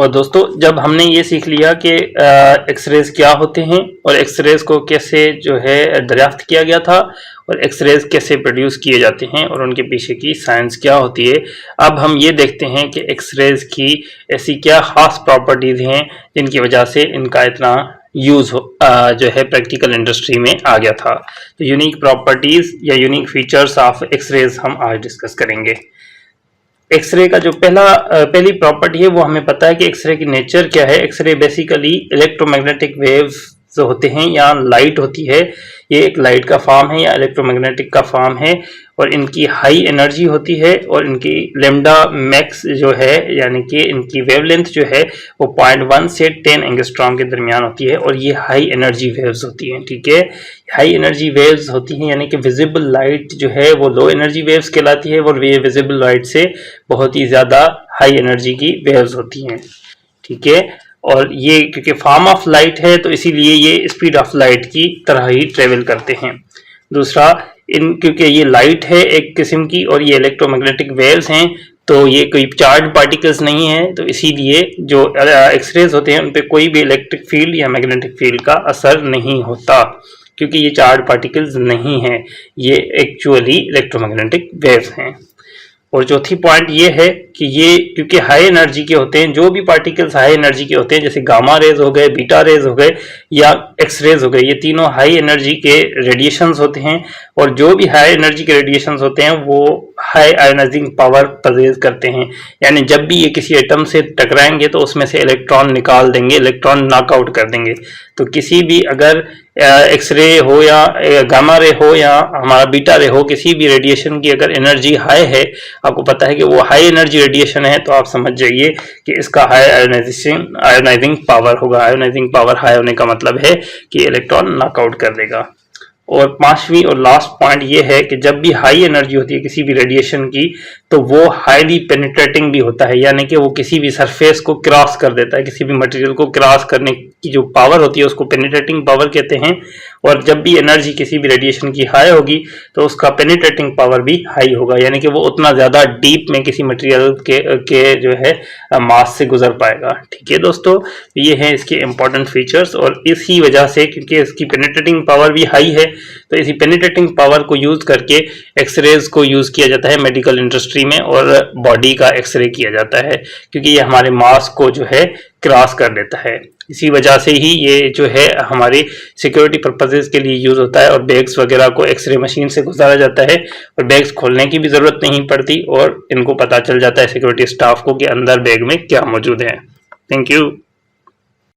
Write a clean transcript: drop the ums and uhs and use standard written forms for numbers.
और दोस्तों जब हमने ये सीख लिया कि एक्सरेज क्या होते हैं और एक्सरेज को कैसे जो है दरियाफ्त किया गया था और एक्सरेज कैसे प्रोड्यूस किए जाते हैं और उनके पीछे की साइंस क्या होती है, अब हम ये देखते हैं कि एक्सरेज की ऐसी क्या खास प्रॉपर्टीज़ हैं जिनकी वजह से इनका इतना यूज़ जो है प्रैक्टिकल इंडस्ट्री में आ गया था। तो यूनिक प्रॉपर्टीज़ या यूनिक फीचर्स ऑफ एक्सरेज हम आज डिस्कस करेंगे। एक्सरे का जो पहली प्रॉपर्टी है वो हमें पता है कि एक्सरे की नेचर क्या है। एक्सरे बेसिकली इलेक्ट्रोमैग्नेटिक वेव्स जो होते हैं या लाइट होती है, ये एक लाइट का फॉर्म है या इलेक्ट्रोमैग्नेटिक का फॉर्म है और इनकी हाई एनर्जी होती है और इनकी लेमडा मैक्स जो है यानी कि इनकी वेवलेंथ जो है वो 0.1 से 10 एंगस्ट्रॉम के दरमियान होती है और ये हाई एनर्जी वेव्स होती हैं। ठीक है, हाई एनर्जी वेव्स होती हैं यानी कि विजिबल लाइट जो है वो लो एनर्जी वेव्स कहलाती है और ये विजिबल लाइट से बहुत ही ज़्यादा हाई एनर्जी की वेव्स होती हैं। ठीक है, और ये क्योंकि फॉर्म ऑफ लाइट है तो इसीलिए ये स्पीड ऑफ लाइट की तरह ही ट्रेवल करते हैं। दूसरा, क्योंकि ये लाइट है एक किस्म की और ये इलेक्ट्रोमैग्नेटिक वेव्स हैं तो ये कोई चार्ज पार्टिकल्स नहीं है, तो इसीलिए जो एक्सरेज होते हैं उन पे कोई भी इलेक्ट्रिक फील्ड या मैग्नेटिक फील्ड का असर नहीं होता क्योंकि ये चार्ज पार्टिकल्स नहीं हैं, ये एक्चुअली इलेक्ट्रोमैग्नेटिक वेव्स हैं। और चौथी पॉइंट ये है कि ये क्योंकि हाई एनर्जी के होते हैं, जो भी पार्टिकल्स हाई एनर्जी के होते हैं जैसे गामा रेज हो गए, बीटा रेज हो गए या एक्स रेज हो गए, ये तीनों हाई एनर्जी के रेडिएशंस होते हैं और जो भी हाई एनर्जी के रेडिएशंस होते हैं वो हाई आयोनाइजिंग पावर पजेज करते हैं। यानी जब भी ये किसी एटम से टकराएंगे तो उसमें से इलेक्ट्रॉन निकाल देंगे, इलेक्ट्रॉन नॉकआउट कर देंगे। तो किसी भी अगर एक्सरे हो या गामा रे हो या हमारा बीटा रे हो, किसी भी रेडिएशन की अगर एनर्जी हाई है, आपको पता है कि वो हाई एनर्जी रेडिएशन है, तो आप समझ जाइए कि इसका हाई आयोनाइजिंग पावर होगा। आयोनाइजिंग पावर हाई होने का मतलब है कि इलेक्ट्रॉन नॉकआउट कर देगा। और पांचवी और लास्ट पॉइंट ये है कि जब भी हाई एनर्जी होती है किसी भी रेडिएशन की तो वो हाईली पेनिट्रेटिंग भी होता है, यानी कि वो किसी भी सरफेस को क्रॉस कर देता है, किसी भी मटेरियल को क्रॉस करने की जो पावर होती है उसको पेनिट्रेटिंग पावर कहते हैं। और जब भी एनर्जी किसी भी रेडिएशन की हाई होगी तो उसका पेनिट्रेटिंग पावर भी हाई होगा, यानी कि वो उतना ज्यादा डीप में किसी मटेरियल के जो है मास से गुजर पाएगा। ठीक है दोस्तों, ये है इसके इंपॉर्टेंट फीचर्स और इसी वजह से क्योंकि इसकी पेनिट्रेटिंग पावर भी हाई है तो इसी पेनिट्रेटिंग पावर को यूज करके एक्सरेज को यूज किया जाता है मेडिकल इंडस्ट्री में और बॉडी का एक्सरे किया जाता है क्योंकि ये हमारे मास को जो है क्रॉस कर देता है। इसी वजह से ही ये जो है हमारी सिक्योरिटी पर्पसेस के लिए यूज होता है और बैग्स वगैरह को एक्सरे मशीन से गुजारा जाता है और बैग्स खोलने की भी जरूरत नहीं पड़ती और इनको पता चल जाता है सिक्योरिटी स्टाफ को कि अंदर बैग में क्या मौजूद है। Thank you.